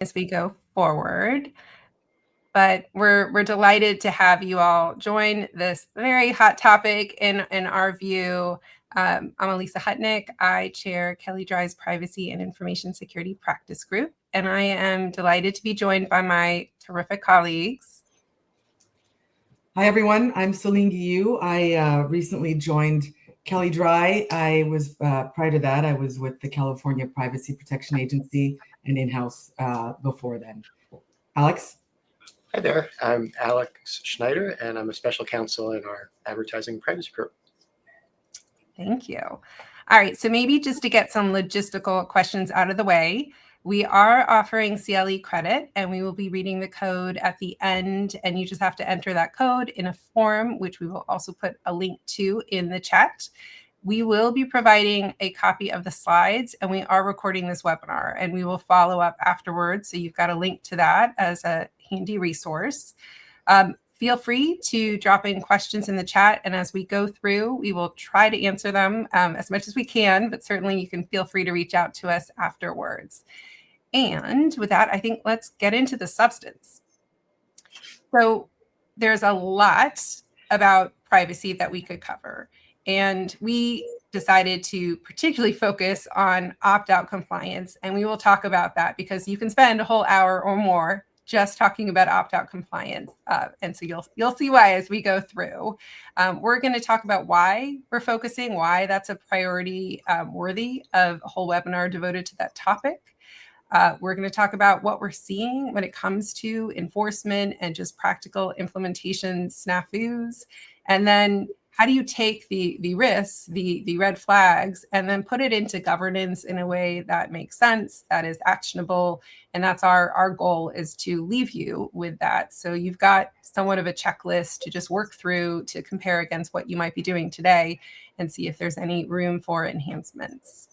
as we go forward. But we're delighted to have you all join this very hot topic in our view. I'm Alysa Hutnik. I chair Kelley Drye's Privacy and Information Security Practice Group, and I am delighted to be joined by my terrific colleagues. Hi, everyone. I'm Céline Guillou. I recently joined Kelley Drye. I was, prior to that, I was with the California Privacy Protection Agency and in-house before then. Alex? Hi there, I'm Alex Schneider, and I'm a special counsel in our advertising privacy group. Thank you. All right, so maybe just to get some logistical questions out of the way, we are offering CLE credit, and we will be reading the code at the end, and you just have to enter that code in a form, which we will also put a link to in the chat. We will be providing a copy of the slides, and we are recording this webinar, and we will follow up afterwards. So you've got a link to that as a handy resource. Feel free to drop in questions in the chat, and as we go through, we will try to answer them as much as we can, but certainly you can feel free to reach out to us afterwards. And with that, I think let's get into the substance. So there's a lot about privacy that we could cover. And we decided to particularly focus on opt-out compliance. And we will talk about that because you can spend a whole hour or more just talking about opt-out compliance. And so you'll see why as we go through. We're going to talk about why we're focusing, why that's a priority worthy of a whole webinar devoted to that topic. We're going to talk about what we're seeing when it comes to enforcement and just practical implementation snafus. And then how do you take the risks, the red flags, and then put it into governance in a way that makes sense, that is actionable. And that's our goal, is to leave you with that. So you've got somewhat of a checklist to just work through to compare against what you might be doing today and see if there's any room for enhancements.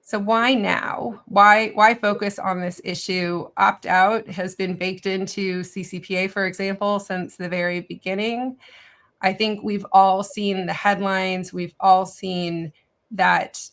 So why now? Why focus on this issue? Opt-out has been baked into CCPA, for example, since the very beginning. I think we've all seen the headlines. We've all seen that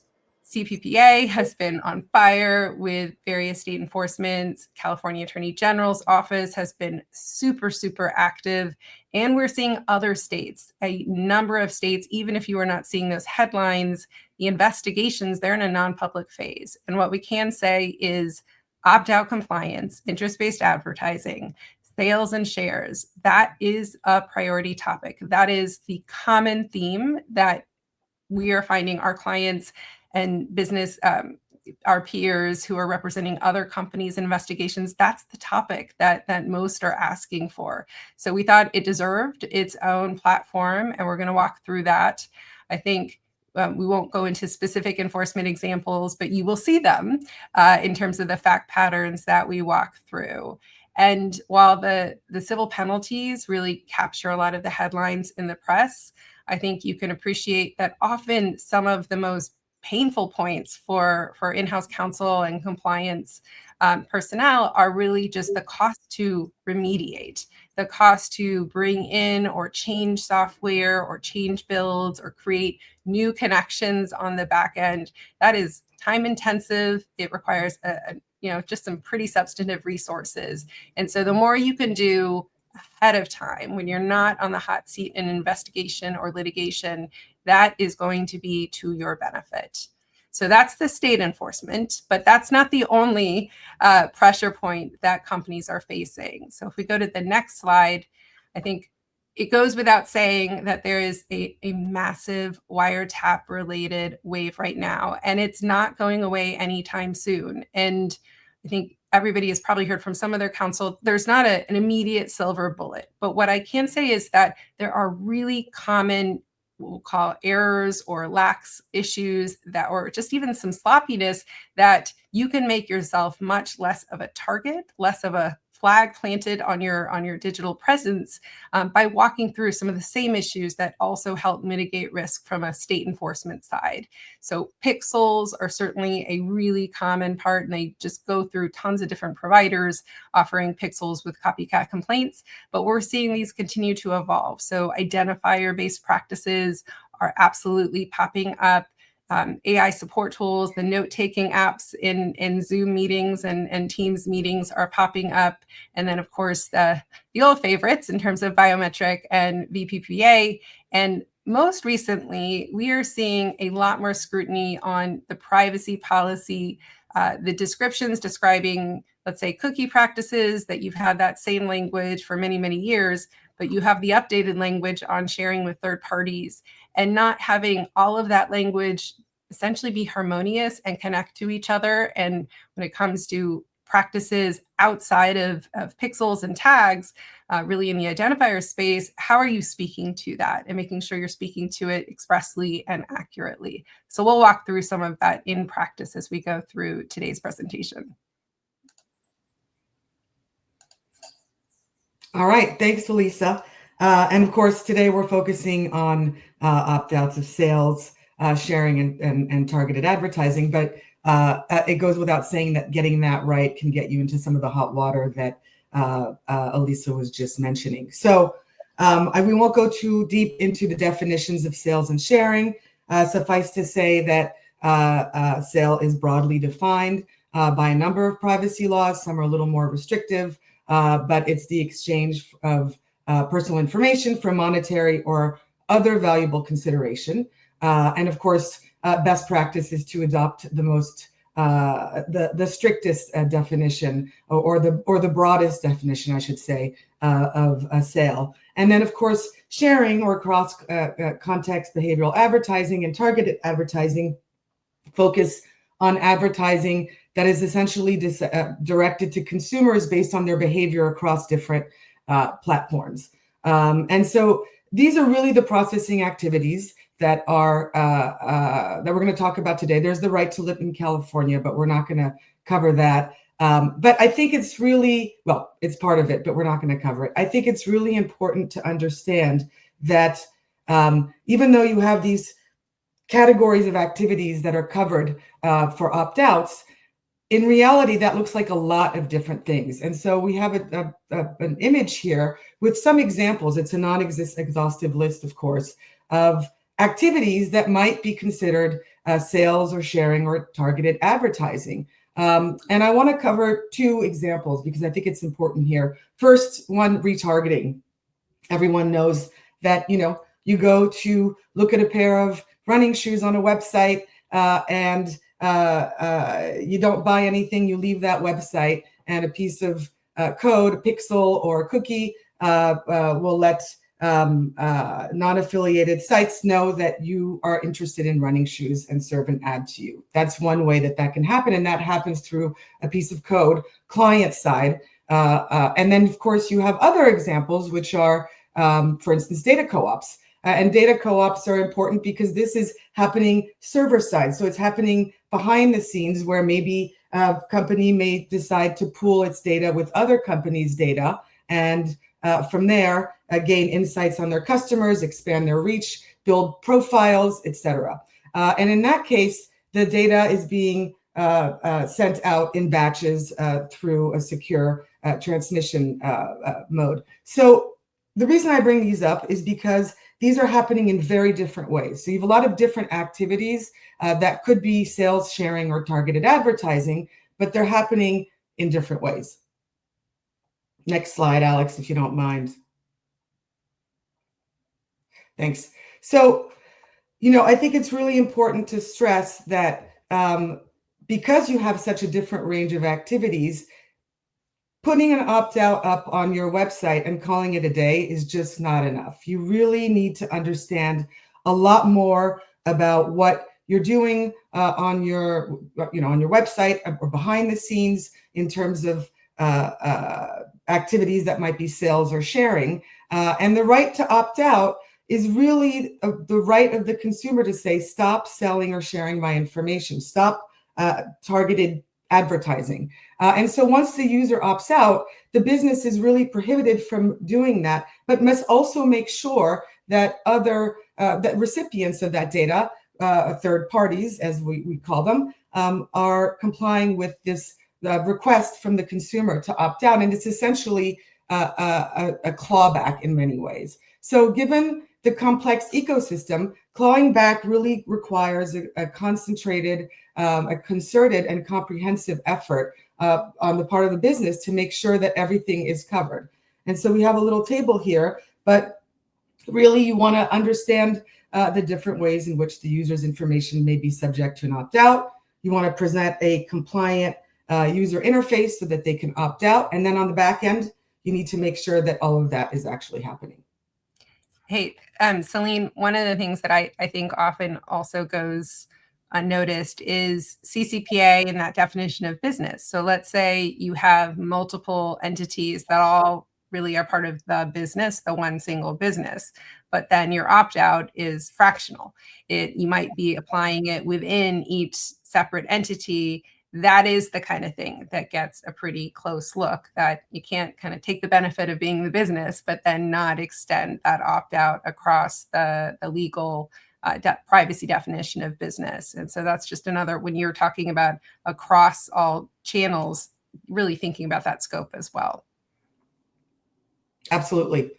CPPA has been on fire with various state enforcements. California Attorney General's office has been super, super active. And we're seeing other states, a number of states, even if you are not seeing those headlines, the investigations, they're in a non-public phase. And what we can say is opt-out compliance, interest-based advertising, sales and shares, that is a priority topic. That is the common theme that we are finding our clients and business, our peers who are representing other companies' investigations, that's the topic that most are asking for. So we thought it deserved its own platform, and we're going to walk through that. I think we won't go into specific enforcement examples, but you will see them in terms of the fact patterns that we walk through. And while the civil penalties really capture a lot of the headlines in the press, I think you can appreciate that often some of the most painful points for in-house counsel and compliance personnel are really just the cost to remediate, the cost to bring in or change software or change builds or create new connections on the back end. That is time intensive. It requires just some pretty substantive resources. And so the more you can do ahead of time when you're not on the hot seat in investigation or litigation, that is going to be to your benefit. So that's the state enforcement, but that's not the only pressure point that companies are facing. So if we go to the next slide, I think it goes without saying that there is a massive wiretap related wave right now, and it's not going away anytime soon. And I think everybody has probably heard from some of their counsel, there's not an immediate silver bullet. But what I can say is that there are really common, we'll call errors or lax issues that, or just even some sloppiness that you can make yourself much less of a target, less of a flag planted on your digital presence by walking through some of the same issues that also help mitigate risk from a state enforcement side. So pixels are certainly a really common part, and they just go through tons of different providers offering pixels with copycat complaints, but we're seeing these continue to evolve. So identifier-based practices are absolutely popping up. AI support tools, the note-taking apps in Zoom meetings and Teams meetings are popping up. And then, of course, the old favorites in terms of biometric and VPPA. And most recently, we are seeing a lot more scrutiny on the privacy policy, the descriptions describing, let's say, cookie practices, that you've had that same language for many, many years, but you have the updated language on sharing with third parties, and not having all of that language essentially be harmonious and connect to each other. And when it comes to practices outside of pixels and tags, really in the identifier space, how are you speaking to that and making sure you're speaking to it expressly and accurately? So we'll walk through some of that in practice as we go through today's presentation. All right, thanks, Alysa. And of course, today we're focusing on opt-outs of sales, sharing, and targeted advertising. But it goes without saying that getting that right can get you into some of the hot water that Alysa was just mentioning. So we won't go too deep into the definitions of sales and sharing. Suffice to say that sale is broadly defined by a number of privacy laws. Some are a little more restrictive, but it's the exchange of personal information for monetary or other valuable consideration. And of course, best practice is to adopt the most the strictest definition, or the broadest definition, I should say, of a sale. And then, of course, sharing or cross context behavioral advertising and targeted advertising focus on advertising that is essentially directed to consumers based on their behavior across different platforms. And so these are really the processing activities that are that we're going to talk about today. There's the right to live in California, but we're not going to cover that. But I think it's really, well, it's part of it, but we're not going to cover it. I think it's really important to understand that even though you have these categories of activities that are covered for opt-outs, in reality, that looks like a lot of different things. And so we have an image here with some examples. It's a non-exhaustive list, of course, of activities that might be considered sales or sharing or targeted advertising. And I want to cover two examples because I think it's important here. First one, retargeting. Everyone knows that, you go to look at a pair of running shoes on a website and you don't buy anything, you leave that website, and a piece of code, a pixel or a cookie will let non-affiliated sites know that you are interested in running shoes and serve an ad to you. That's one way that can happen, and that happens through a piece of code, client side. And then, of course, you have other examples, which are, for instance, data co-ops. And data co-ops are important because this is happening server side. So it's happening behind the scenes where maybe a company may decide to pool its data with other companies' data, and from there, gain insights on their customers, expand their reach, build profiles, etc. And in that case, the data is being sent out in batches through a secure transmission mode. So the reason I bring these up is because these are happening in very different ways. So you have a lot of different activities that could be sales, sharing, or targeted advertising, but they're happening in different ways. Next slide, Alex, if you don't mind. Thanks. So, I think it's really important to stress that because you have such a different range of activities, putting an opt-out up on your website and calling it a day is just not enough. You really need to understand a lot more about what you're doing on your website or behind the scenes in terms of activities that might be sales or sharing. And the right to opt out is really the right of the consumer to say, stop selling or sharing my information, stop targeted advertising. And so once the user opts out, the business is really prohibited from doing that, but must also make sure that other that recipients of that data, third parties, as we call them, are complying with this request from the consumer to opt out. And it's essentially a clawback in many ways. So given the complex ecosystem, clawing back really requires a concentrated, a concerted and comprehensive effort on the part of the business to make sure that everything is covered. And so we have a little table here, but really you want to understand the different ways in which the user's information may be subject to an opt-out. You want to present a compliant user interface so that they can opt out. And then on the back end, you need to make sure that all of that is actually happening. Hey, Céline, one of the things that I think often also goes unnoticed is CCPA and that definition of business. So let's say you have multiple entities that all really are part of the business, the one single business, but then your opt-out is fractional. You might be applying it within each separate entity. That is the kind of thing that gets a pretty close look, that you can't kind of take the benefit of being the business, but then not extend that opt-out across the legal privacy definition of business. And so that's just another, when you're talking about across all channels, really thinking about that scope as well. Absolutely.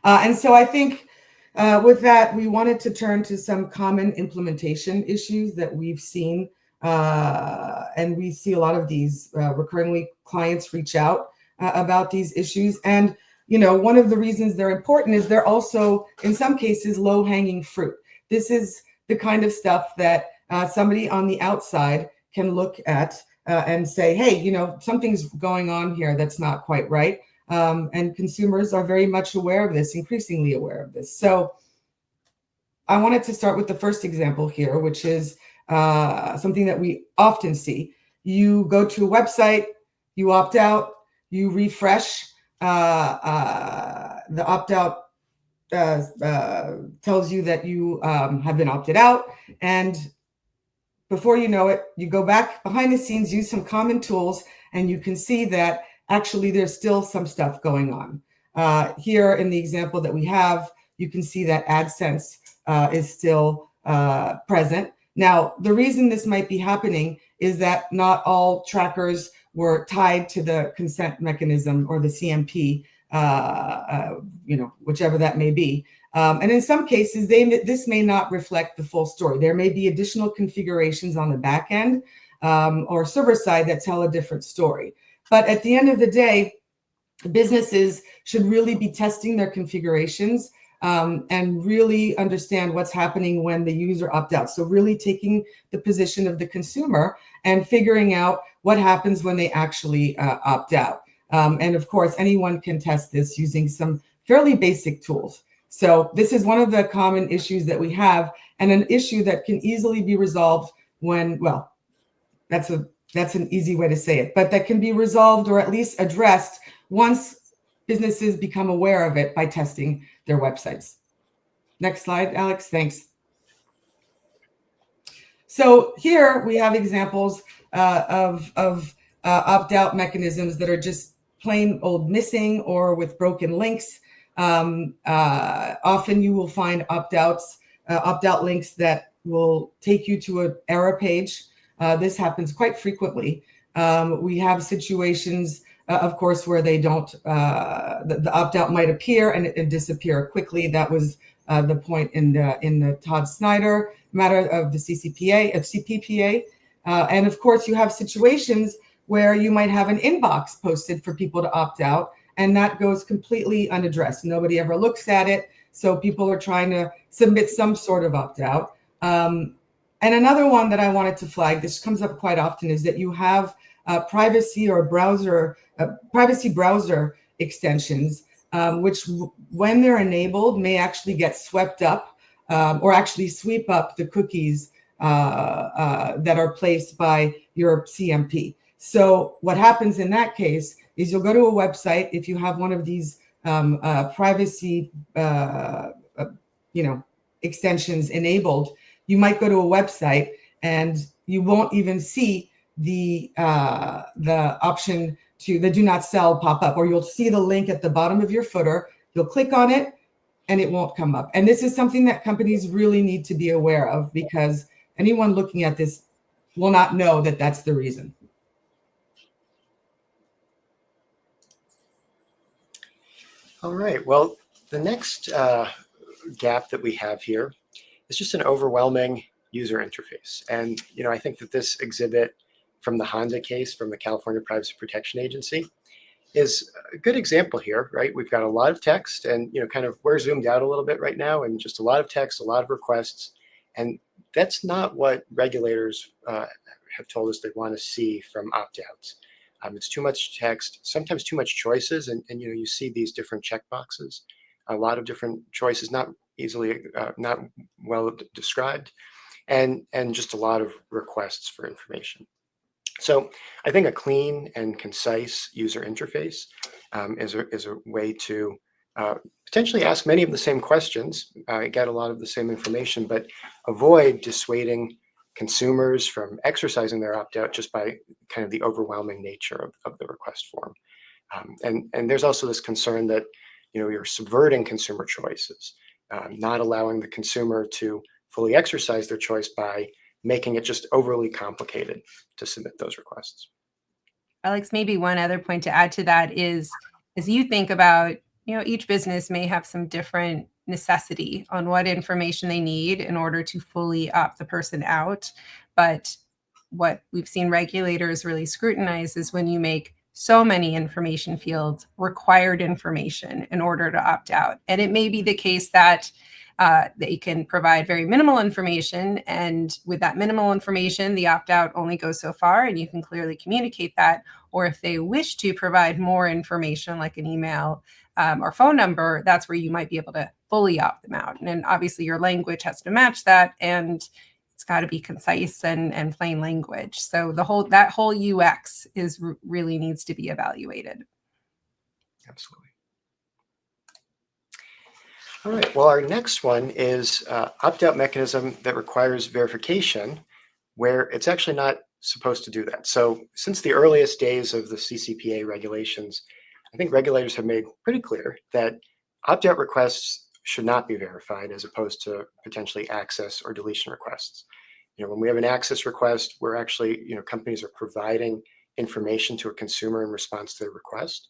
And so I think with that, we wanted to turn to some common implementation issues that we've seen. And we see a lot of these recurringly clients reach out about these issues. And, you know, one of the reasons they're important is they're also, in some cases, low-hanging fruit. This is the kind of stuff that somebody on the outside can look at and say, hey, you know, something's going on here that's not quite right. And consumers are very much aware of this, increasingly aware of this. So I wanted to start with the first example here, which is something that we often see. You go to a website, you opt out, you refresh, the opt-out tells you that you have been opted out, and before you know it, you go back behind the scenes, use some common tools, and you can see that actually there's still some stuff going on. Here in the example that we have, you can see that AdSense is still present. Now, the reason this might be happening is that not all trackers were tied to the consent mechanism or the CMP, you know, whichever that may be. And in some cases, this may not reflect the full story. There may be additional configurations on the back end or server side that tell a different story. But at the end of the day, businesses should really be testing their configurations and really understand what's happening when the user opts out. So really taking the position of the consumer and figuring out what happens when they actually opt out. And of course, anyone can test this using some fairly basic tools. So this is one of the common issues that we have, and an issue that can easily be resolved when, well, that's an easy way to say it, but that can be resolved or at least addressed once businesses become aware of it by testing their websites. Next slide, Alex, thanks. So here we have examples of opt-out mechanisms that are just plain old missing or with broken links. Often you will find opt-out links that will take you to an error page. This happens quite frequently. We have situations, of course, where they don't, the opt-out might appear and disappear quickly. That was the point in the Todd Schneider matter of the CPPA. And of course, you have situations where you might have an inbox posted for people to opt out, and that goes completely unaddressed. Nobody ever looks at it. So people are trying to submit some sort of opt-out. And another one that I wanted to flag, this comes up quite often, is that you have privacy browser extensions, which when they're enabled may actually get swept up or actually sweep up the cookies that are placed by your CMP. So what happens in that case is you'll go to a website. If you have one of these privacy extensions enabled, you might go to a website and you won't even see the option to the do not sell pop up, or you'll see the link at the bottom of your footer. You'll click on it and it won't come up. And this is something that companies really need to be aware of, because anyone looking at this will not know that that's the reason. All right. Well, the next gap that we have here is just an overwhelming user interface. And I think that this exhibit from the Honda case from the California Privacy Protection Agency is a good example here, right? We've got a lot of text and, kind of we're zoomed out a little bit right now and just a lot of text, a lot of requests. And that's not what regulators have told us they want to see from opt-outs. It's too much text, sometimes too much choices. And you see these different checkboxes, a lot of different choices, not well described, and just a lot of requests for information. So I think a clean and concise user interface is a way to potentially ask many of the same questions, get a lot of the same information, but avoid dissuading consumers from exercising their opt-out just by kind of the overwhelming nature of the request form. And there's also this concern that you're subverting consumer choices, not allowing the consumer to fully exercise their choice by making it just overly complicated to submit those requests. Alex, maybe one other point to add to that is, as you think about, each business may have some different necessity on what information they need in order to fully opt the person out. But what we've seen regulators really scrutinize is when you make so many information fields required information in order to opt out. And it may be the case that they can provide very minimal information. And with that minimal information, the opt-out only goes so far, and you can clearly communicate that. Or if they wish to provide more information, like an email or phone number, that's where you might be able to fully opt them out. And then obviously your language has to match that, and it's got to be concise and plain language. So that whole UX really needs to be evaluated. Absolutely. All right, well, our next one is opt-out mechanism that requires verification where it's actually not supposed to do that. So since the earliest days of the CCPA regulations, I think regulators have made pretty clear that opt-out requests should not be verified as opposed to potentially access or deletion requests. When we have an access request, we're actually, companies are providing information to a consumer in response to their request.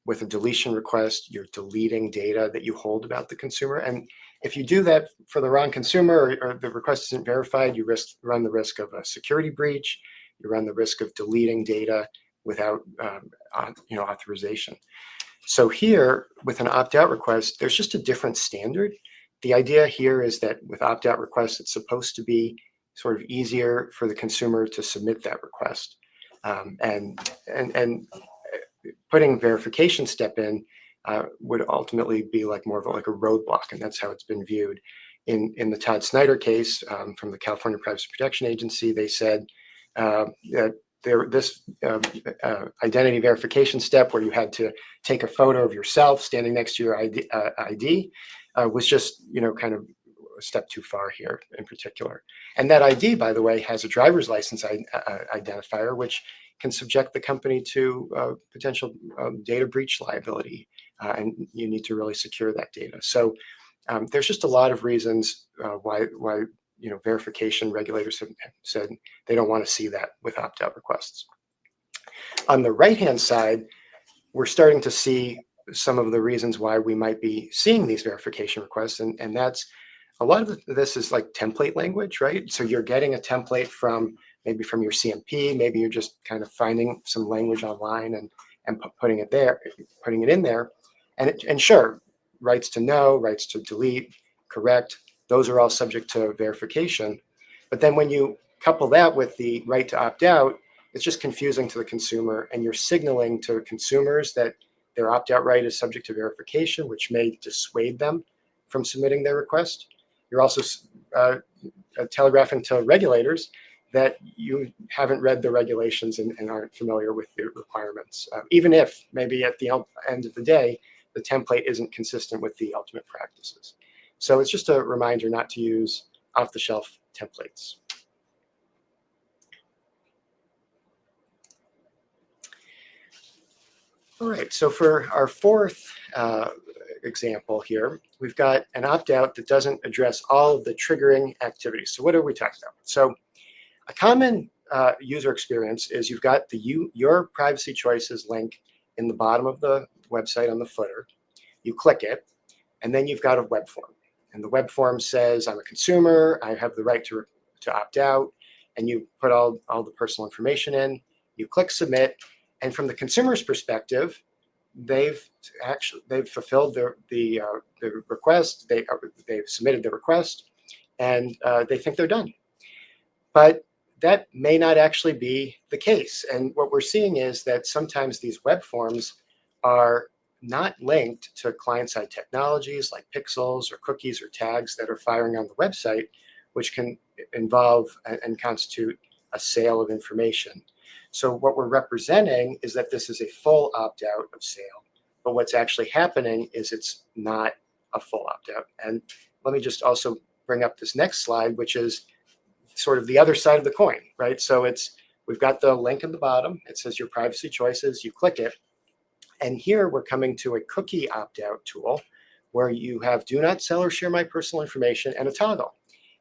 With a deletion request, you're deleting data that you hold about the consumer. And if you do that for the wrong consumer or the request isn't verified, you run the risk of a security breach. You run the risk of deleting data without authorization. So here, with an opt-out request, there's just a different standard. The idea here is that with opt-out requests, it's supposed to be sort of easier for the consumer to submit that request. And putting verification step in would ultimately be more of a roadblock, and that's how it's been viewed. In the Schneider case from the California Privacy Protection Agency, they said that this identity verification step where you had to take a photo of yourself standing next to your ID was just kind of a step too far here in particular. And that ID, by the way, has a driver's license identifier, which can subject the company to potential data breach liability, and you need to really secure that data. So there's just a lot of reasons why verification regulators have said they don't want to see that with opt-out requests. On the right-hand side, we're starting to see some of the reasons why we might be seeing these verification requests, and that's a lot of this is like template language, right? So you're getting a template maybe from your CMP, maybe you're just kind of finding some language online and putting it in there. And sure, rights to know, rights to delete, correct, those are all subject to verification. But then when you couple that with the right to opt out, it's just confusing to the consumer, and you're signaling to consumers that their opt-out right is subject to verification, which may dissuade them from submitting their request. You're also telegraphing to regulators that you haven't read the regulations and aren't familiar with the requirements, even if maybe at the end of the day, the template isn't consistent with the ultimate practices. So it's just a reminder not to use off-the-shelf templates. All right, so for our fourth example here, we've got an opt-out that doesn't address all of the triggering activities. So what are we talking about? So a common user experience is you've got your privacy choices link in the bottom of the website on the footer. You click it, and then you've got a web form. and the web form says, I'm a consumer, I have the right to opt out, and you put all the personal information in, you click submit, and from the consumer's perspective, they've fulfilled the request, they've submitted the request, and they think they're done. But that may not actually be the case. And what we're seeing is that sometimes these web forms are not linked to client-side technologies like pixels or cookies or tags that are firing on the website, which can involve and constitute a sale of information. So what we're representing is that this is a full opt-out of sale, but what's actually happening is it's not a full opt-out. And let me just also bring up this next slide, which is sort of the other side of the coin, right? So we've got the link at the bottom. It says your privacy choices, you click it. And here we're coming to a cookie opt-out tool where you have do not sell or share my personal information and a toggle.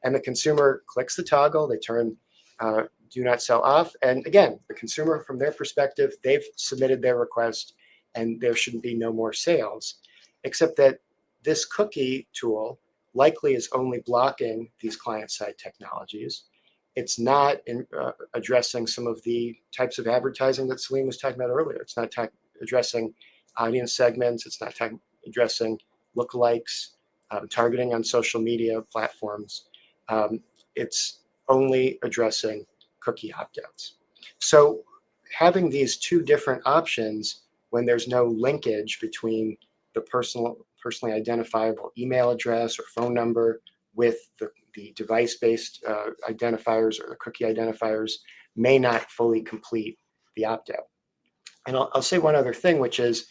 And the consumer clicks the toggle, they turn do not sell off. And again, the consumer from their perspective, they've submitted their request and there shouldn't be no more sales, except that this cookie tool likely is only blocking these client-side technologies. It's not addressing some of the types of advertising that Céline was talking about earlier. It's not addressing audience segments. It's not addressing lookalikes, targeting on social media platforms. It's only addressing cookie opt-outs. So having these two different options when there's no linkage between the personally identifiable email address or phone number with the device-based identifiers or the cookie identifiers may not fully complete the opt-out. And I'll say one other thing, which is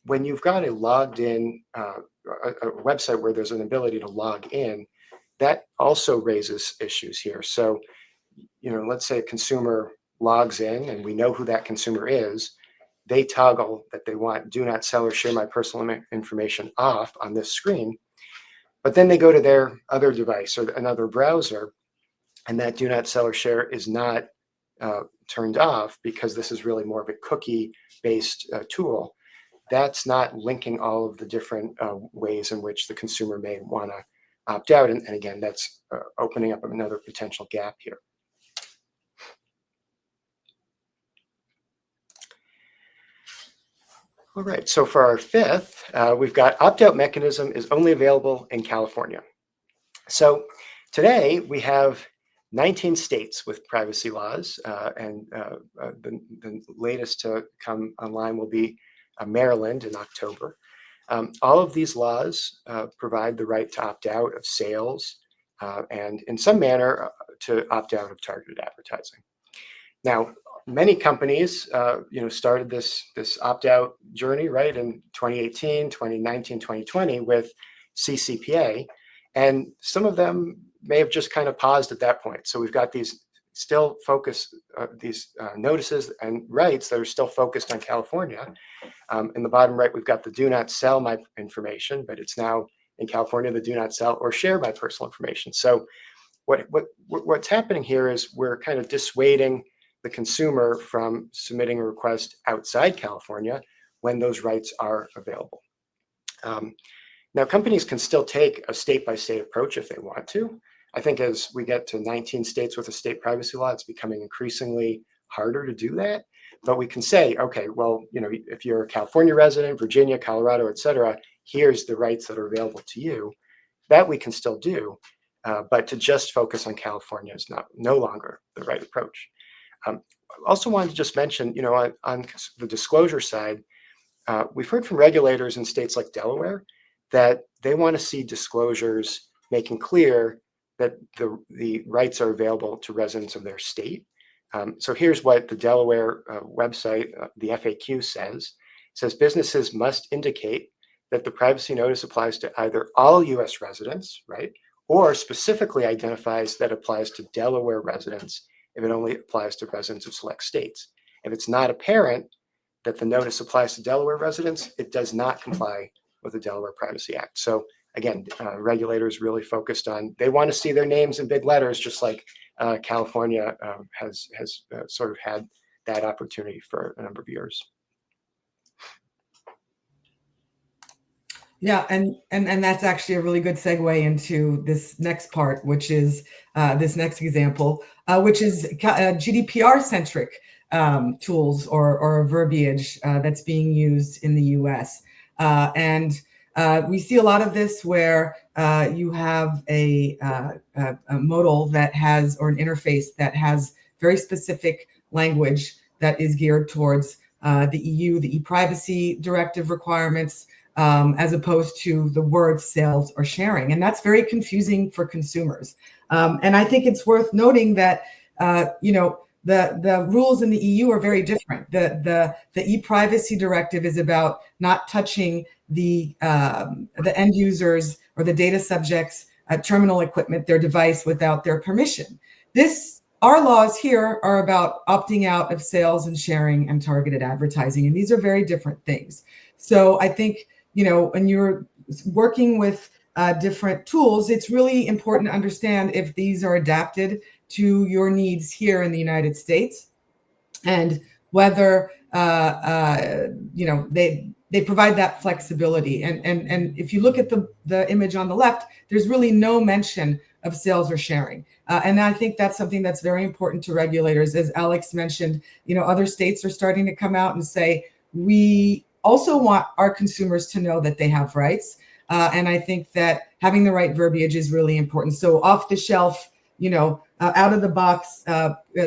when you've got a logged in a website where there's an ability to log in, that also raises issues here. So, let's say a consumer logs in and we know who that consumer is. They toggle that they want do not sell or share my personal information off on this screen, but then they go to their other device or another browser, and that do not sell or share is not turned off because this is really more of a cookie-based tool. That's not linking all of the different ways in which the consumer may want to opt out. And again, that's opening up another potential gap here. All right, so for our fifth, we've got opt-out mechanism is only available in California. So today we have 19 states with privacy laws, and the latest to come online will be Maryland in October. All of these laws provide the right to opt out of sales and in some manner to opt out of targeted advertising. Now, many companies, started this opt-out journey, right, in 2018, 2019, 2020 with CCPA, and some of them may have just kind of paused at that point. So we've got these still focused, these notices and rights that are still focused on California. In the bottom right, we've got the do not sell my information, but it's now in California, the do not sell or share my personal information. So what's happening here is we're kind of dissuading the consumer from submitting a request outside California when those rights are available. Now, companies can still take a state-by-state approach if they want to. I think as we get to 19 states with a state privacy law, it's becoming increasingly harder to do that. But we can say, okay, well, if you're a California resident, Virginia, Colorado, et cetera, here's the rights that are available to you. That we can still do, but to just focus on California is no longer the right approach. Also wanted to just mention, on the disclosure side, we've heard from regulators in states like Delaware that they want to see disclosures making clear that the rights are available to residents of their state. So here's what the Delaware website, the FAQ says. It says businesses must indicate that the privacy notice applies to either all U.S. residents, right, or specifically identifies that applies to Delaware residents if it only applies to residents of select states. If it's not apparent that the notice applies to Delaware residents, it does not comply with the Delaware Privacy Act. So again, regulators really focused on, they want to see their names in big letters, just like California has sort of had that opportunity for a number of years. Yeah, and that's actually a really good segue into this next part, which is this next example, which is GDPR-centric tools or verbiage that's being used in the U.S. And we see a lot of this where you have a modal that has, or an interface that has very specific language that is geared towards the EU, the e-privacy directive requirements, as opposed to the word sales or sharing. And that's very confusing for consumers. And I think it's worth noting that, the rules in the EU are very different. The e-privacy directive is about not touching the end users or the data subjects' terminal equipment, their device, without their permission. Our laws here are about opting out of sales and sharing and targeted advertising, and these are very different things. So I think, when you're working with different tools, it's really important to understand if these are adapted to your needs here in the United States, and whether they provide that flexibility. And if you look at the image on the left, there's really no mention of sales or sharing. And I think that's something that's very important to regulators. As Alex mentioned, other states are starting to come out and say, we also want our consumers to know that they have rights. And I think that having the right verbiage is really important. So off the shelf, out of the box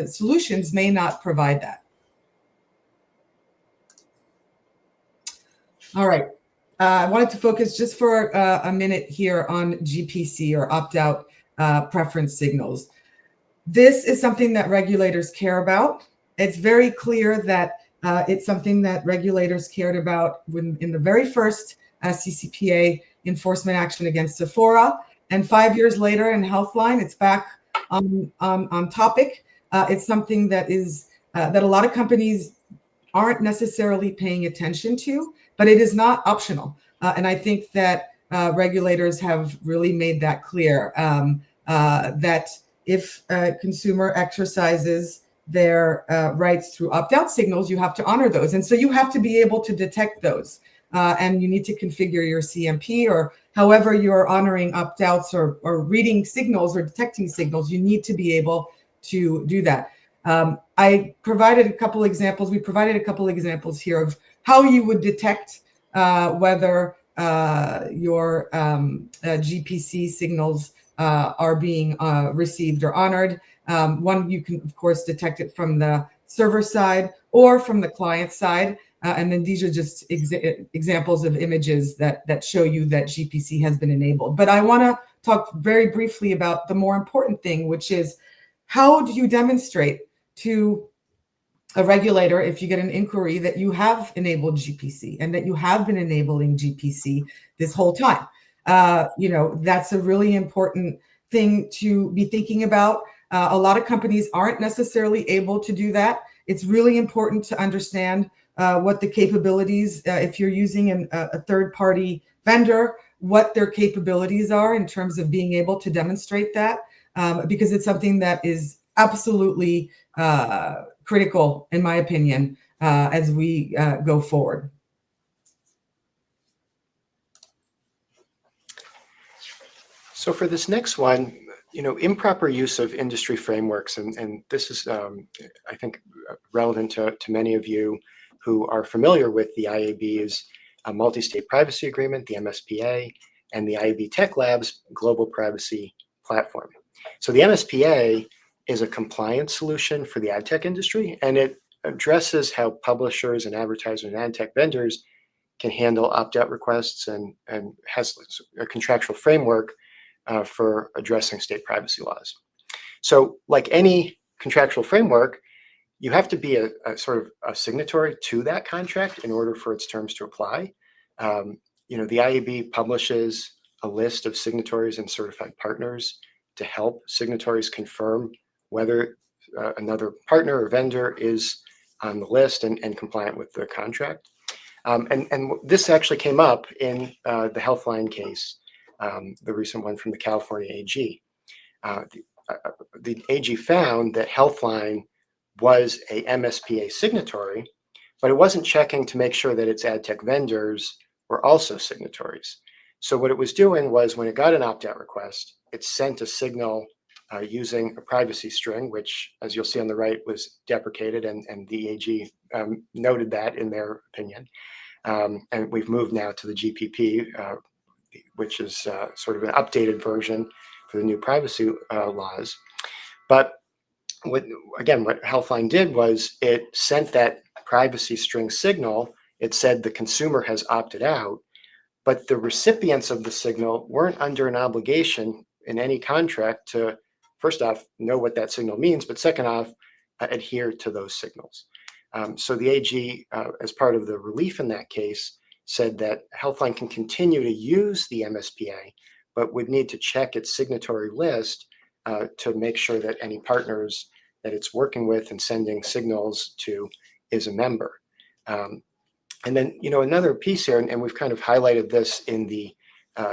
solutions may not provide that. All right. I wanted to focus just for a minute here on GPC, or opt-out preference signals. This is something that regulators care about. It's very clear that it's something that regulators cared about in the very first CCPA enforcement action against Sephora. And 5 years later in Healthline, it's back on topic. It's something that is that a lot of companies aren't necessarily paying attention to, but it is not optional. And I think that regulators have really made that clear, that if a consumer exercises their rights through opt-out signals, you have to honor those. And so you have to be able to detect those. And you need to configure your CMP, or however you're honoring opt-outs or reading signals or detecting signals, you need to be able to do that. I provided a couple examples. We provided a couple examples here of how you would detect whether your GPC signals are being received or honored. One, you can, of course, detect it from the server side or from the client side. And then these are just examples of images that show you that GPC has been enabled. But I want to talk very briefly about the more important thing, which is, how do you demonstrate to a regulator, if you get an inquiry, that you have enabled GPC and that you have been enabling GPC this whole time? That's a really important thing to be thinking about. A lot of companies aren't necessarily able to do that. It's really important to understand what the capabilities, if you're using a third-party vendor, what their capabilities are in terms of being able to demonstrate that, because it's something that is absolutely critical, in my opinion, as we go forward. So for this next one, improper use of industry frameworks, and this is, I think, relevant to many of you who are familiar with the IAB's Multi-State Privacy Agreement, the MSPA, and the IAB Tech Lab's Global Privacy Platform. So the MSPA is a compliance solution for the ad tech industry, and it addresses how publishers and advertisers and ad tech vendors can handle opt-out requests, and has a contractual framework for addressing state privacy laws. So like any contractual framework, you have to be a sort of a signatory to that contract in order for its terms to apply. The IAB publishes a list of signatories and certified partners to help signatories confirm whether another partner or vendor is on the list and compliant with the contract. And this actually came up in the Healthline case, the recent one from the California AG. The AG found that Healthline was a MSPA signatory, but it wasn't checking to make sure that its ad tech vendors were also signatories. So what it was doing was when it got an opt-out request, it sent a signal using a privacy string, which, as you'll see on the right, was deprecated, and the AG noted that in their opinion. And we've moved now to the GPP, which is sort of an updated version for the new privacy laws. But what Healthline did was it sent that privacy string signal. It said the consumer has opted out, but the recipients of the signal weren't under an obligation in any contract to, first off, know what that signal means, but second off, adhere to those signals. So the AG, as part of the relief in that case, said that Healthline can continue to use the MSPA, but would need to check its signatory list to make sure that any partners that it's working with and sending signals to is a member. And then, another piece here, and we've kind of highlighted this in the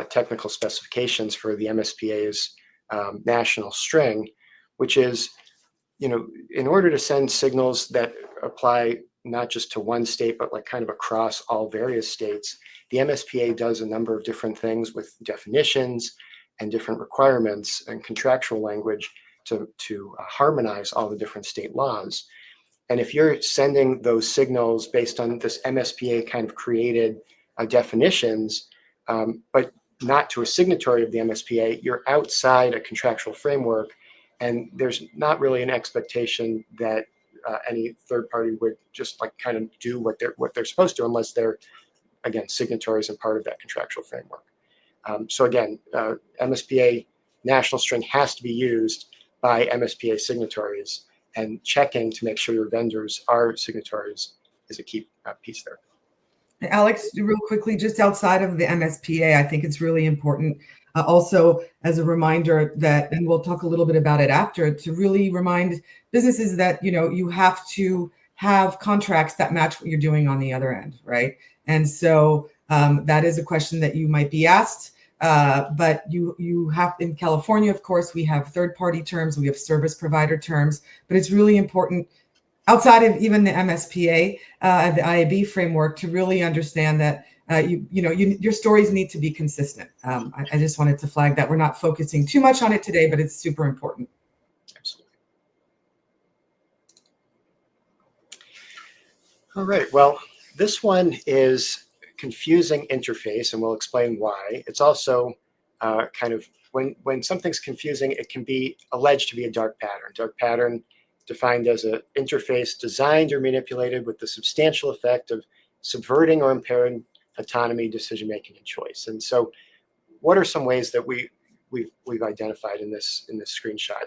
technical specifications for the MSPA's national string, which is, in order to send signals that apply not just to one state, but like kind of across all various states, the MSPA does a number of different things with definitions and different requirements and contractual language to harmonize all the different state laws. And if you're sending those signals based on this MSPA kind of created definitions, but not to a signatory of the MSPA, you're outside a contractual framework, and there's not really an expectation that any third party would just like kind of do what they're supposed to, unless they're, again, signatories and part of that contractual framework. So again, MSPA national string has to be used by MSPA signatories, and checking to make sure your vendors are signatories is a key piece there. Alex, real quickly, just outside of the MSPA, I think it's really important also as a reminder that, and we'll talk a little bit about it after, to really remind businesses that, you have to have contracts that match what you're doing on the other end, right? And so that is a question that you might be asked. But you have, in California, of course, we have third-party terms, we have service provider terms, but it's really important outside of even the MSPA, the IAB framework, to really understand that your stories need to be consistent. I just wanted to flag that. We're not focusing too much on it today, but it's super important. Absolutely. All right. Well, this one is confusing interface, and we'll explain why. It's also kind of when something's confusing, it can be alleged to be a dark pattern. Dark pattern defined as an interface designed or manipulated with the substantial effect of subverting or impairing autonomy, decision-making, and choice. And so what are some ways that we've identified in this screenshot?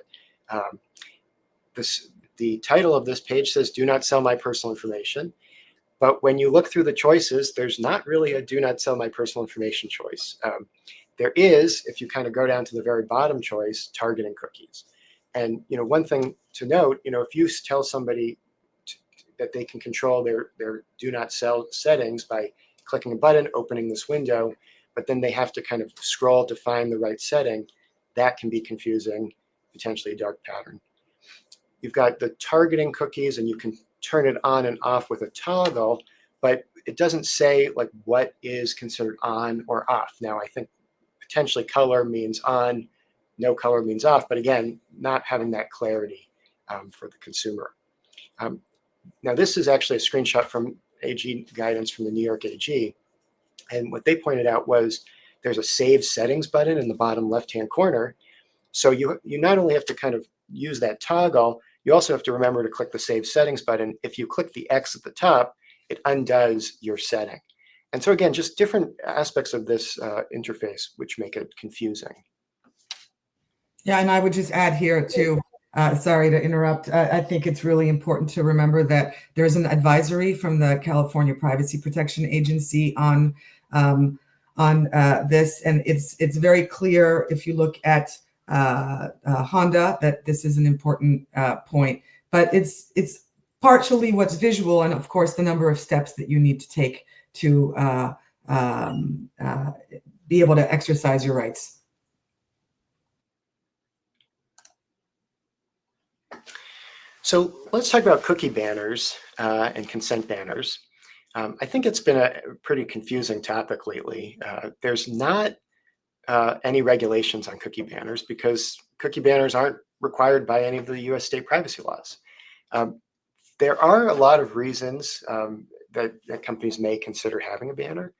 The title of this page says, "Do not sell my personal information." But when you look through the choices, there's not really a "do not sell my personal information" choice. There is, if you kind of go down to the very bottom choice, targeting cookies. And one thing to note, if you tell somebody that they can control their "do not sell" settings by clicking a button, opening this window, but then they have to kind of scroll to find the right setting, that can be confusing, potentially a dark pattern. You've got the targeting cookies, and you can turn it on and off with a toggle, but it doesn't say like what is considered on or off. Now, I think potentially color means on, no color means off, but again, not having that clarity for the consumer. Now, this is actually a screenshot from AG guidance from the New York AG, and what they pointed out was there's a Save Settings button in the bottom left-hand corner. So you not only have to kind of use that toggle, you also have to remember to click the Save Settings button. If you click the X at the top, it undoes your setting. And so again, just different aspects of this interface which make it confusing. Yeah, and I would just add here too, sorry to interrupt. I think it's really important to remember that there's an advisory from the California Privacy Protection Agency on this, and it's very clear if you look at Honda that this is an important point. But it's partially what's visual, and of course the number of steps that you need to take to be able to exercise your rights. So let's talk about cookie banners and consent banners. I think it's been a pretty confusing topic lately. There's not any regulations on cookie banners because cookie banners aren't required by any of the US state privacy laws. There are a lot of reasons that companies may consider having a banner.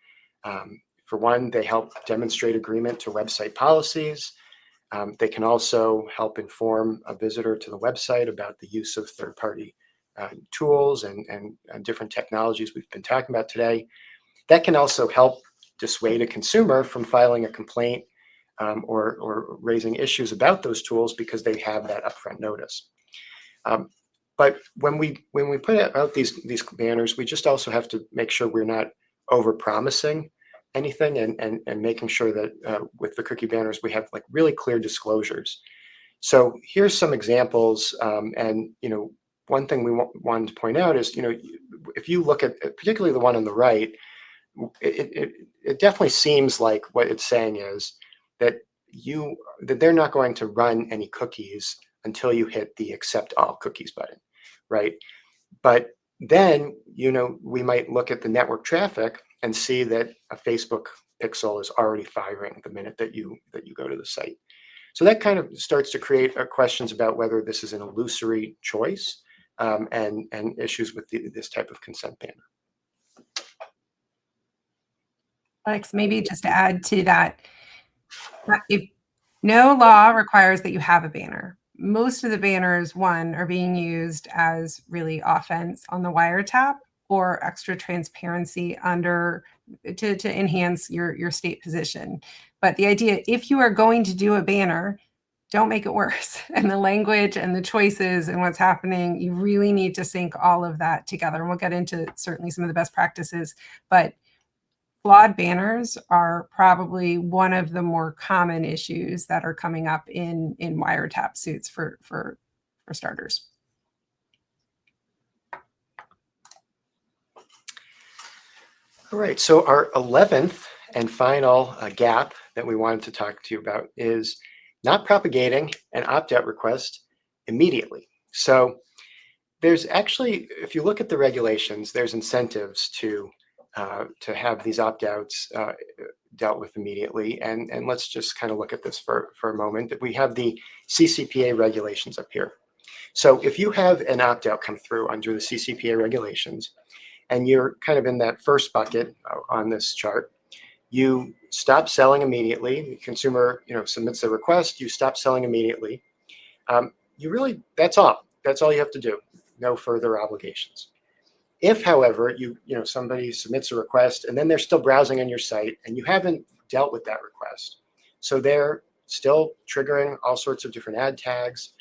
For one, they help demonstrate agreement to website policies. They can also help inform a visitor to the website about the use of third-party tools and different technologies we've been talking about today. That can also help dissuade a consumer from filing a complaint or raising issues about those tools because they have that upfront notice. But when we put out these banners, we just also have to make sure we're not over-promising anything and making sure that with the cookie banners we have like really clear disclosures. So here's some examples, and one thing we wanted to point out is if you look at particularly the one on the right, it definitely seems like what it's saying is that they're not going to run any cookies until you hit the accept all cookies button, right? But then we might look at the network traffic and see that a Facebook pixel is already firing the minute that you go to the site. So that kind of starts to create questions about whether this is an illusory choice and issues with this type of consent banner. Alex, maybe just to add to that, if no law requires that you have a banner. Most of the banners, are being used as really offense on the wiretap or extra transparency to enhance your state position. But the idea, if you are going to do a banner, don't make it worse. And the language and the choices and what's happening, you really need to sync all of that together. And we'll get into certainly some of the best practices, but flawed banners are probably one of the more common issues that are coming up in wiretap suits for starters. All right, so our 11th and final gap that we wanted to talk to you about is not propagating an opt-out request immediately. So there's actually, if you look at the regulations, there's incentives to have these opt-outs dealt with immediately. And let's just kind of look at this for a moment. We have the CCPA regulations up here. So if you have an opt-out come through under the CCPA regulations, and you're kind of in that first bucket on this chart, you stop selling immediately. The consumer submits the request, you stop selling immediately. That's all you have to do. No further obligations. If, however, somebody submits a request and then they're still browsing on your site and you haven't dealt with that request, so they're still triggering all sorts of different ad tags,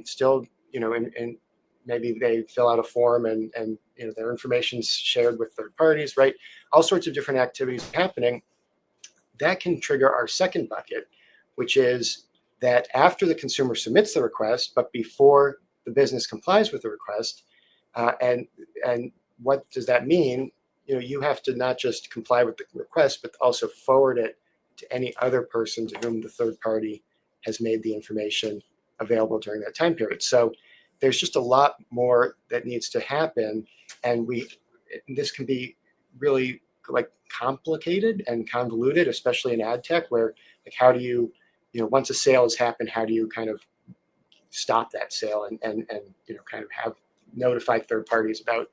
still, and maybe they fill out a form and their information's shared with third parties, right? All sorts of different activities happening. That can trigger our second bucket, which is that after the consumer submits the request, but before the business complies with the request, and what does that mean? You have to not just comply with the request, but also forward it to any other person to whom the third party has made the information available during that time period. So there's just a lot more that needs to happen, and this can be really like complicated and convoluted, especially in ad tech, where like how do you once a sale has happened, how do you kind of stop that sale and kind of have notified third parties about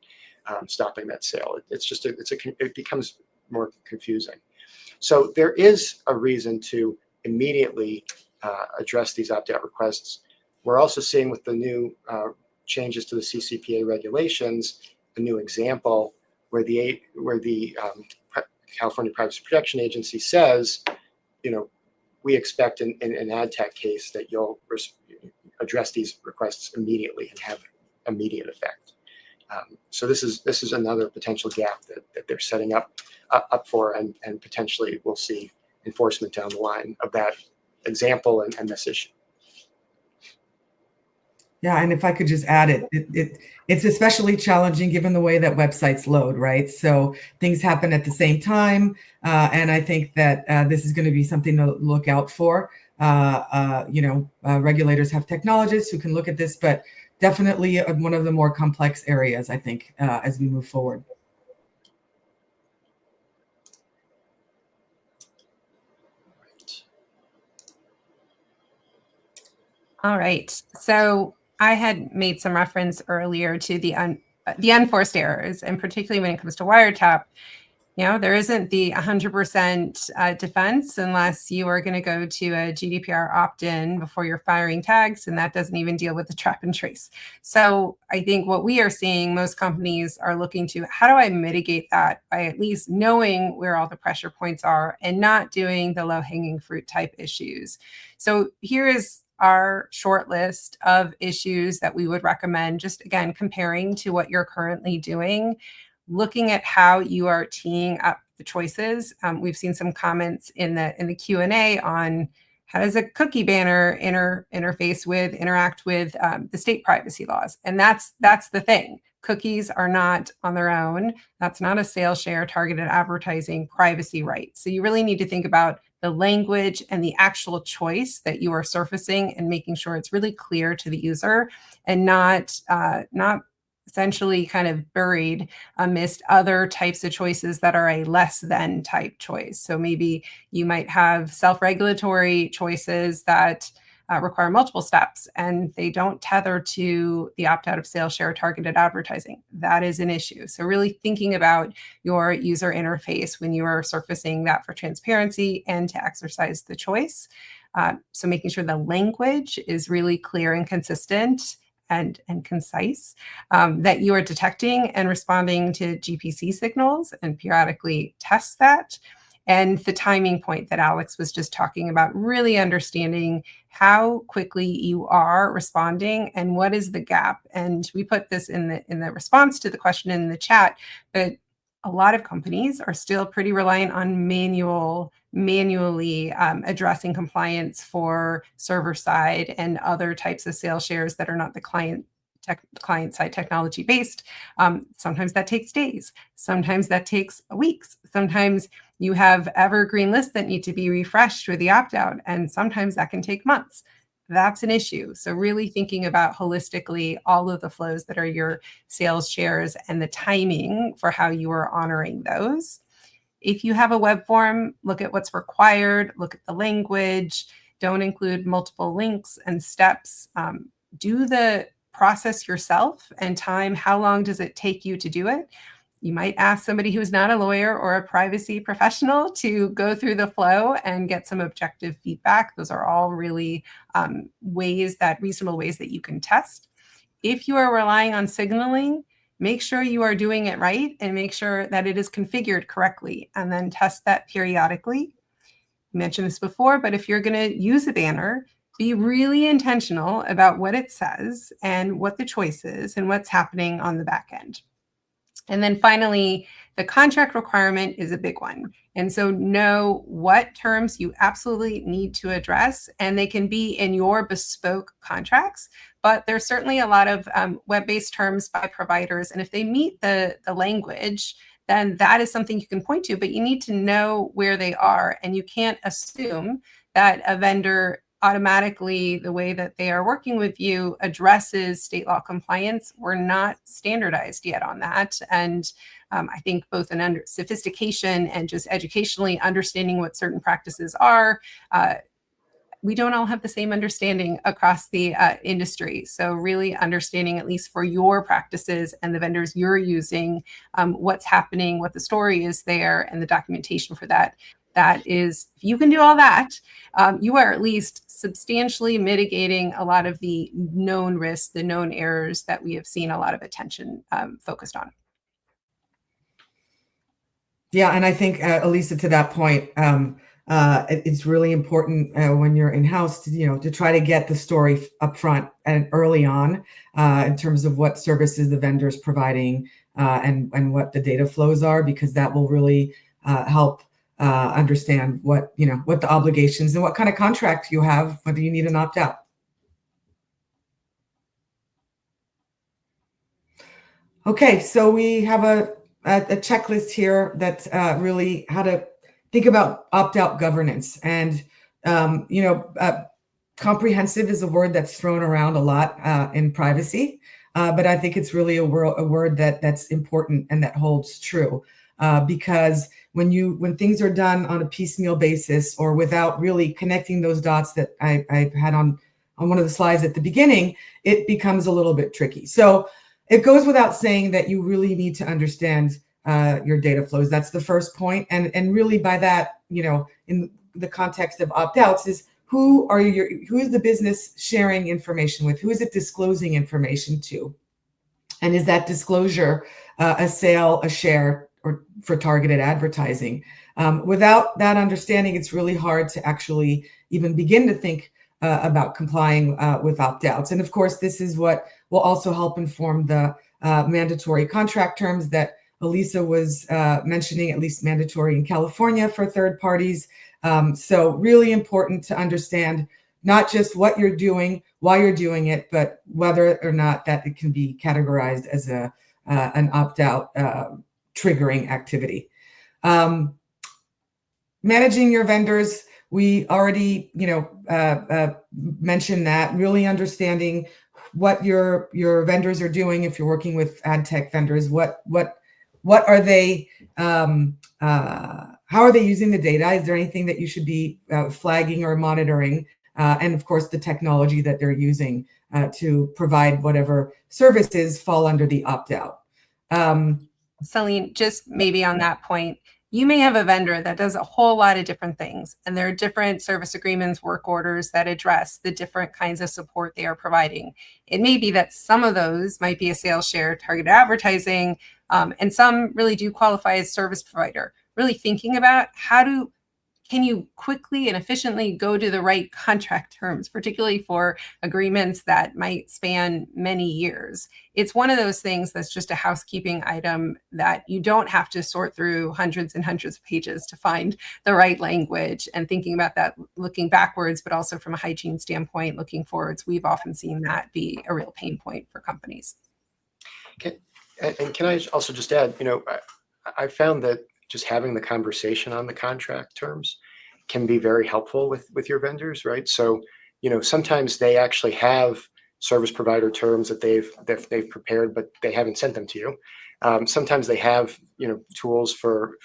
stopping that sale? It becomes more confusing. So there is a reason to immediately address these opt-out requests. We're also seeing with the new changes to the CCPA regulations, a new example where the California Privacy Protection Agency says, we expect in an ad tech case that you'll address these requests immediately and have immediate effect. So this is another potential gap that they're setting up for, and potentially we'll see enforcement down the line of that example and this issue. Yeah, and if I could just add it's especially challenging given the way that websites load, right? So things happen at the same time, and I think that this is going to be something to look out for. Regulators have technologists who can look at this, but definitely one of the more complex areas, I think, as we move forward. All right. So I had made some reference earlier to the unforced errors, and particularly when it comes to wiretap. There isn't the 100% defense unless you are going to go to a GDPR opt-in before you're firing tags, and that doesn't even deal with the trap and trace. So I think what we are seeing, most companies are looking to, how do I mitigate that by at least knowing where all the pressure points are and not doing the low-hanging fruit type issues. So here is our short list of issues that we would recommend, just again, comparing to what you're currently doing, looking at how you are teeing up the choices. We've seen some comments in the Q&A on how does a cookie banner interact with the state privacy laws, and that's the thing. Cookies are not on their own. That's not a sales share, targeted advertising, privacy right. So you really need to think about the language and the actual choice that you are surfacing and making sure it's really clear to the user and not essentially kind of buried amidst other types of choices that are a less than type choice. So maybe you might have self-regulatory choices that require multiple steps and they don't tether to the opt-out of sales share targeted advertising. That is an issue. So really thinking about your user interface when you are surfacing that for transparency and to exercise the choice. So making sure the language is really clear and consistent and concise, that you are detecting and responding to GPC signals and periodically test that. And the timing point that Alex was just talking about, really understanding how quickly you are responding and what is the gap. And we put this in the response to the question in the chat, but a lot of companies are still pretty reliant on manually addressing compliance for server side and other types of sales shares that are not the client side technology based. Sometimes that takes days. Sometimes that takes weeks. Sometimes you have evergreen lists that need to be refreshed with the opt-out, and sometimes that can take months. That's an issue. So really thinking about holistically all of the flows that are your sales shares and the timing for how you are honoring those. If you have a web form, look at what's required, look at the language, don't include multiple links and steps. Do the process yourself and time. How long does it take you to do it? You might ask somebody who's not a lawyer or a privacy professional to go through the flow and get some objective feedback. Those are all really reasonable ways that you can test. If you are relying on signaling, make sure you are doing it right and make sure that it is configured correctly, and then test that periodically. I mentioned this before, but if you're going to use a banner, be really intentional about what it says and what the choice is and what's happening on the back end. And then finally, the contract requirement is a big one. And so know what terms you absolutely need to address, and they can be in your bespoke contracts, but there's certainly a lot of web-based terms by providers. And if they meet the language, then that is something you can point to, but you need to know where they are. And you can't assume that a vendor automatically, the way that they are working with you, addresses state law compliance. We're not standardized yet on that. And I think both in sophistication and just educationally understanding what certain practices are, we don't all have the same understanding across the industry. So really understanding, at least for your practices and the vendors you're using, what's happening, what the story is there, and the documentation for that. That is, if you can do all that, you are at least substantially mitigating a lot of the known risks, the known errors that we have seen a lot of attention focused on. Yeah, and I think, Alysa, to that point, it's really important when you're in-house to try to get the story up front and early on in terms of what services the vendor is providing and what the data flows are, because that will really help understand what the obligations and what kind of contract you have, whether you need an opt-out. Okay, so we have a checklist here that's really how to think about opt-out governance. And comprehensive is a word that's thrown around a lot in privacy, but I think it's really a word that's important and that holds true. Because when things are done on a piecemeal basis or without really connecting those dots that I've had on one of the slides at the beginning, it becomes a little bit tricky. So it goes without saying that you really need to understand your data flows. That's the first point. And really by that, in the context of opt-outs, is who is the business sharing information with? Who is it disclosing information to? And is that disclosure a sale, a share, or for targeted advertising? Without that understanding, it's really hard to actually even begin to think about complying with opt-outs. And of course, this is what will also help inform the mandatory contract terms that Alysa was mentioning, at least mandatory in California for third parties. So really important to understand not just what you're doing, why you're doing it, but whether or not that it can be categorized as an opt-out triggering activity. Managing your vendors, we already mentioned that. Really understanding what your vendors are doing. If you're working with Adtech vendors, what are they? How are they using the data? Is there anything that you should be flagging or monitoring? And of course, the technology that they're using to provide whatever services fall under the opt-out. Céline, just maybe on that point, you may have a vendor that does a whole lot of different things, and there are different service agreements, work orders that address the different kinds of support they are providing. It may be that some of those might be a sales share, targeted advertising, and some really do qualify as service provider. Really thinking about can you quickly and efficiently go to the right contract terms, particularly for agreements that might span many years. It's one of those things that's just a housekeeping item that you don't have to sort through hundreds and hundreds of pages to find the right language, and thinking about that, looking backwards, but also from a hygiene standpoint, looking forwards. We've often seen that be a real pain point for companies. And can I also just add, I found that just having the conversation on the contract terms can be very helpful with your vendors, right? So, sometimes they actually have service provider terms that they've prepared, but they haven't sent them to you. Sometimes they have, tools for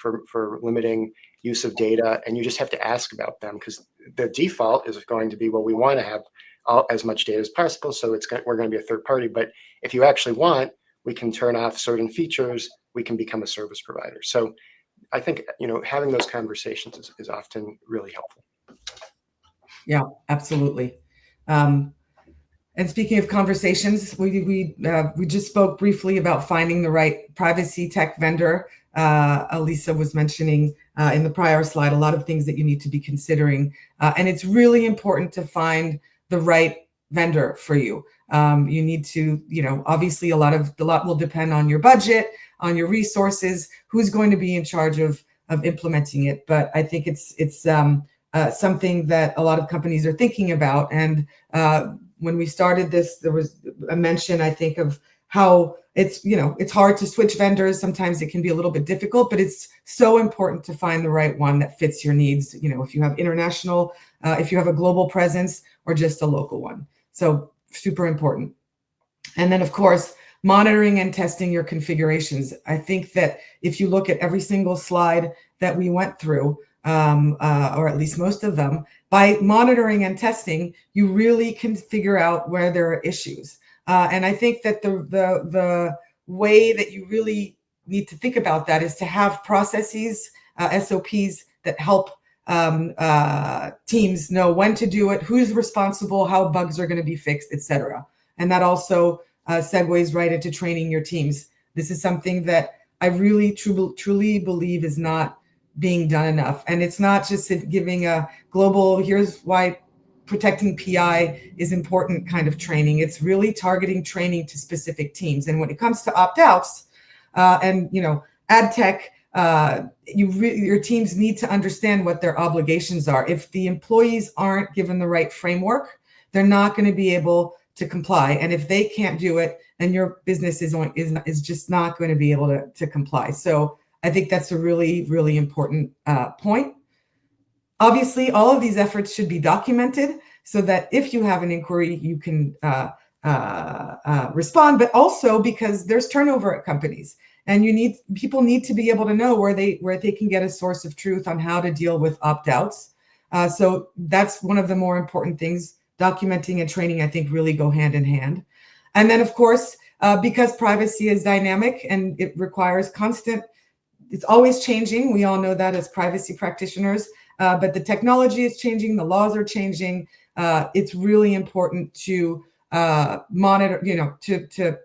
limiting use of data, and you just have to ask about them, because the default is going to be, well, we want to have as much data as possible, so we're going to be a third party. But if you actually want, we can turn off certain features. We can become a service provider. So I think, having those conversations is often really helpful. Yeah, absolutely. And speaking of conversations, we just spoke briefly about finding the right privacy tech vendor. Alysa was mentioning in the prior slide a lot of things that you need to be considering. And it's really important to find the right vendor for you. You need to, obviously a lot will depend on your budget, on your resources, who's going to be in charge of implementing it. But I think it's something that a lot of companies are thinking about. And when we started this, there was a mention, I think, of how it's hard to switch vendors. Sometimes it can be a little bit difficult, but it's so important to find the right one that fits your needs. If you have international, if you have a global presence, or just a local one. So super important. And then, of course, monitoring and testing your configurations. I think that if you look at every single slide that we went through, or at least most of them, by monitoring and testing, you really can figure out where there are issues. And I think that the way that you really need to think about that is to have processes, SOPs that help teams know when to do it, who's responsible, how bugs are going to be fixed, etc. And that also segues right into training your teams. This is something that I really truly believe is not being done enough. And it's not just giving a global, here's why protecting PI is important kind of training. It's really targeting training to specific teams. And when it comes to opt-outs and Adtech, your teams need to understand what their obligations are. If the employees aren't given the right framework, they're not going to be able to comply. And if they can't do it, then your business is just not going to be able to comply. So I think that's a really, really important point. Obviously, all of these efforts should be documented so that if you have an inquiry, you can respond, but also because there's turnover at companies. And people need to be able to know where they can get a source of truth on how to deal with opt-outs. So that's one of the more important things documenting and training, I think, really go hand in hand. And then, of course, because privacy is dynamic and it requires it's always changing. We all know that as privacy practitioners, but the technology is changing, the laws are changing. It's really important to monitor, to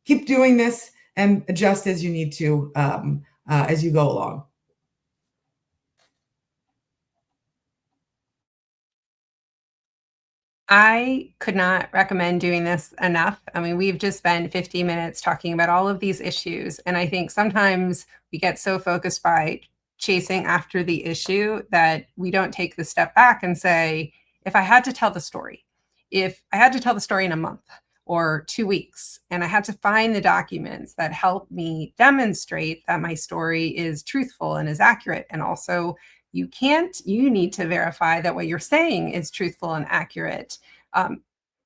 keep doing this and adjust as you need to as you go along. I could not recommend doing this enough. I mean, we've just spent 50 minutes talking about all of these issues. And I think sometimes we get so focused by chasing after the issue that we don't take the step back and say, if I had to tell the story, if I had to tell the story in a month or 2 weeks, and I had to find the documents that help me demonstrate that my story is truthful and is accurate, and also you need to verify that what you're saying is truthful and accurate. You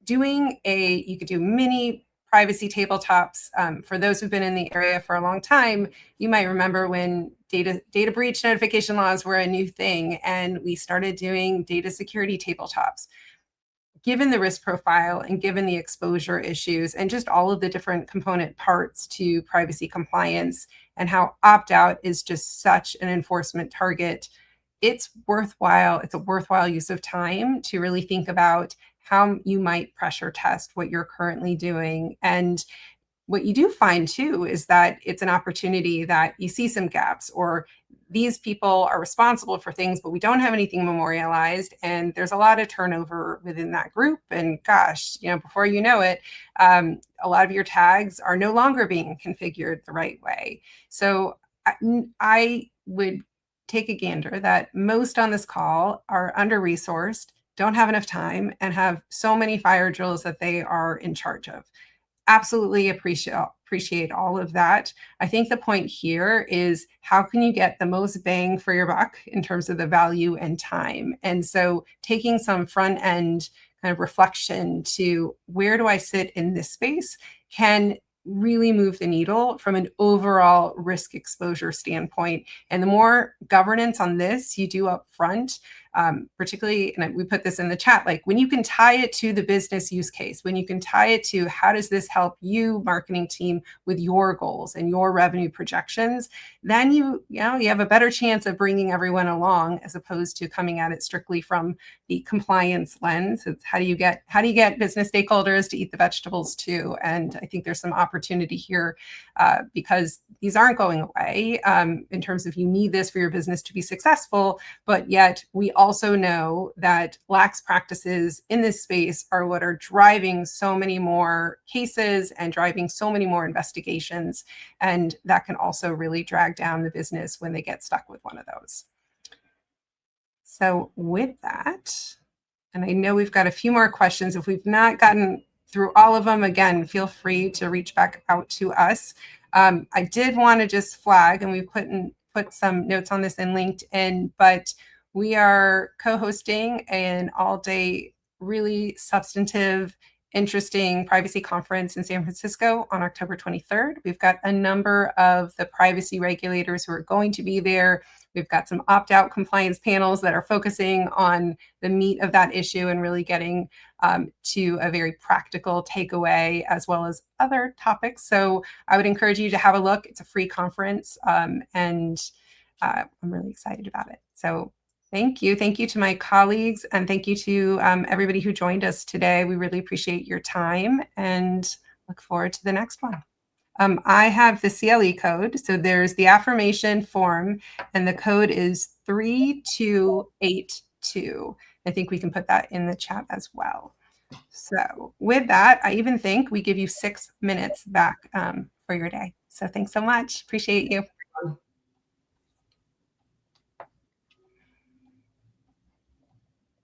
could do mini privacy tabletops. For those who've been in the area for a long time, you might remember when data breach notification laws were a new thing, and we started doing data security tabletops. Given the risk profile and given the exposure issues and just all of the different component parts to privacy compliance and how opt-out is just such an enforcement target, it's worthwhile. It's a worthwhile use of time to really think about how you might pressure test what you're currently doing. And what you do find too is that it's an opportunity that you see some gaps, or these people are responsible for things, but we don't have anything memorialized, and there's a lot of turnover within that group. And gosh, before you know it, a lot of your tags are no longer being configured the right way. So I would take a gander that most on this call are under-resourced, don't have enough time, and have so many fire drills that they are in charge of. Absolutely appreciate all of that. I think the point here is, how can you get the most bang for your buck in terms of the value and time? And so taking some front end kind of reflection to where do I sit in this space can really move the needle from an overall risk exposure standpoint. And the more governance on this you do up front, particularly, and we put this in the chat, like when you can tie it to the business use case, when you can tie it to how does this help you, marketing team, with your goals and your revenue projections, then you have a better chance of bringing everyone along, as opposed to coming at it strictly from the compliance lens. It's how do you get business stakeholders to eat the vegetables too? And I think there's some opportunity here because these aren't going away in terms of you need this for your business to be successful, but yet we also know that lax practices in this space are what are driving so many more cases and driving so many more investigations. And that can also really drag down the business when they get stuck with one of those. So with that, and I know we've got a few more questions. If we've not gotten through all of them, again, feel free to reach back out to us. I did want to just flag, and we put some notes on this in LinkedIn, but we are co-hosting an all-day, really substantive, interesting privacy conference in San Francisco on October 23rd. We've got a number of the privacy regulators who are going to be there. We've got some opt-out compliance panels that are focusing on the meat of that issue and really getting to a very practical takeaway, as well as other topics. So I would encourage you to have a look. It's a free conference, and I'm really excited about it. So thank you. Thank you to my colleagues, and thank you to everybody who joined us today. We really appreciate your time and look forward to the next one. I have the CLE code. So there's the affirmation form, and the code is 3282. I think we can put that in the chat as well. So with that, I even think we give you 6 minutes back for your day. So thanks so much. Appreciate you.